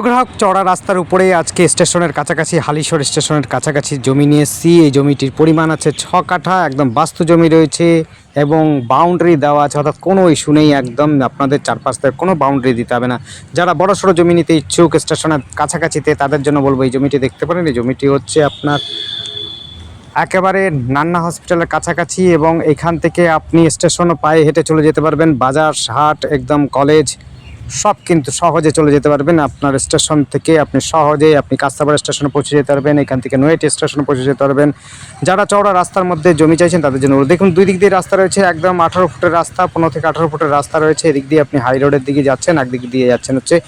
গ্রাহক চড়া রাস্তার উপরে আজকে স্টেশনের কাছাকাছি হালিশহর স্টেশনের কাছাকাছি জমি নিয়ে এসেছি। এই জমিটির পরিমাণ আছে 6 কাঠা, একদম বাস্তু জমি রয়েছে এবং বাউন্ডারি দেওয়া আছে, অর্থাৎ কোনো ইস্যু নেই। একদম আপনাদের চারপাশ থেকে কোনো বাউন্ডারি দিতে হবে না। যারা বড় সড়ো জমি নিতে ইচ্ছুক স্টেশনের কাছাকাছিতে, তাদের জন্য বলবো এই জমিটি দেখতে পারেন। এই জমিটি হচ্ছে আপনার একেবারে নান্না হসপিটালের কাছাকাছি এবং এখান থেকে আপনি স্টেশনও পায়ে হেঁটে চলে যেতে পারবেন। বাজার হাট একদম কলেজ সব কিন্তু সহজে চলে যেতে পারবেন। আপনার স্টেশন থেকে আপনি সহজেই কাস্তাপাড়া স্টেশনে পৌঁছে যেতে পারবেন। এখান থেকে নৈহাটি স্টেশনে পৌঁছে যেতে পারবেন। যারা চওড়া রাস্তার মধ্যে জমি চাইছেন তাদের জন্য দেখুন, দুই দিক দিয়ে রাস্তা রয়েছে। একদম 18 ফুটের রাস্তা, 15 থেকে 18 ফুটের রাস্তা রয়েছে। এদিক দিয়ে আপনি হাই রোডের দিকে যাচ্ছেন, একদিক দিয়ে যাচ্ছেন হচ্ছে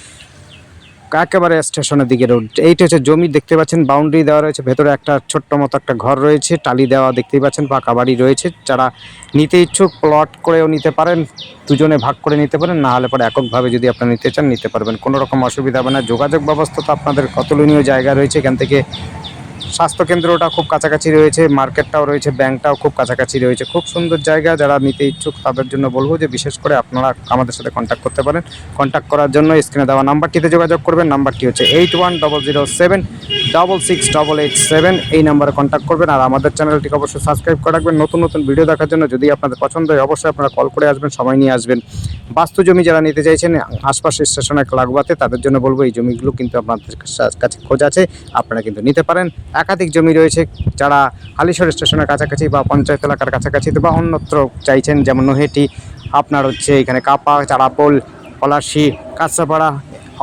একেবারে স্টেশনের দিকে রোড। এইটা হচ্ছে জমি, দেখতে পাচ্ছেন বাউন্ডারি দেওয়া রয়েছে। ভেতরে একটা ছোট্ট মতো একটা ঘর রয়েছে, টালি দেওয়া দেখতেই পাচ্ছেন, পাকা বাড়ি রয়েছে। যারা নিতে ইচ্ছুক প্লট করেও নিতে পারেন, দুজনে ভাগ করে নিতে পারেন, না হলে পরে এককভাবে যদি আপনারা নিতে চান নিতে পারবেন, কোনো রকম অসুবিধা হবে না। যোগাযোগ ব্যবস্থা তো আপনাদের অতুলনীয় জায়গা রয়েছে। এখান থেকে স্বাস্থ্যকেন্দ্রটা খুব কাছাকাছি রয়েছে, মার্কেটটাও রয়েছে, ব্যাংকটাও খুব কাছাকাছি রয়েছে। খুব সুন্দর জায়গা। যারা নিতে ইচ্ছুক তাদের জন্য বলবো যে বিশেষ করে আপনারা আমাদের সাথে কন্ট্যাক্ট করতে পারেন। কন্ট্যাক্ট করার জন্য স্ক্রিনে দেওয়া নাম্বারটিতে যোগাযোগ করবেন। নাম্বারটি হচ্ছে 8100768887। এই নাম্বারে কন্ট্যাক্ট করবেন। আর আমাদের চ্যানেলটিকে অবশ্যই সাবস্ক্রাইব করে রাখবেন নতুন নতুন ভিডিও দেখার জন্য। যদি আপনাদের পছন্দ হয় অবশ্যই আপনারা কল করে আসবেন, সময় নিয়ে আসবেন। বাস্তু জমি যারা নিতে চাইছেন আশপাশের স্টেশনে লাগোয়াতে, তাদের জন্য বলবো এই জমিগুলো কিন্তু আপনাদের কাছে খোঁজ আছে, আপনারা কিন্তু নিতে পারেন। একাধিক জমি রয়েছে। যারা হালিশহর স্টেশনের কাছাকাছি বা পঞ্চায়েত এলাকার কাছাকাছি বা অন্যত্র চাইছেন, যেমন নৈহাটি, আপনার হচ্ছে এখানে কাপা, চারাপোল, পলাশী, কাঁচাপাড়া,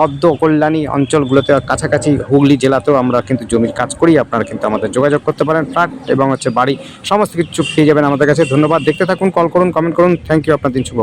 অদ্য, কল্যাণী অঞ্চলগুলোতে কাছাকাছি হুগলি জেলাতেও আমরা কিন্তু জমির কাজ করি। আপনারা কিন্তু আমাদের যোগাযোগ করতে পারেন। ফ্ল্যাট এবং হচ্ছে বাড়ি সমস্ত কিছু পেয়ে যাবেন আমাদের কাছে। ধন্যবাদ। দেখতে থাকুন, কল করুন, কমেন্ট করুন। Thank you. আপনার দিন শুভ।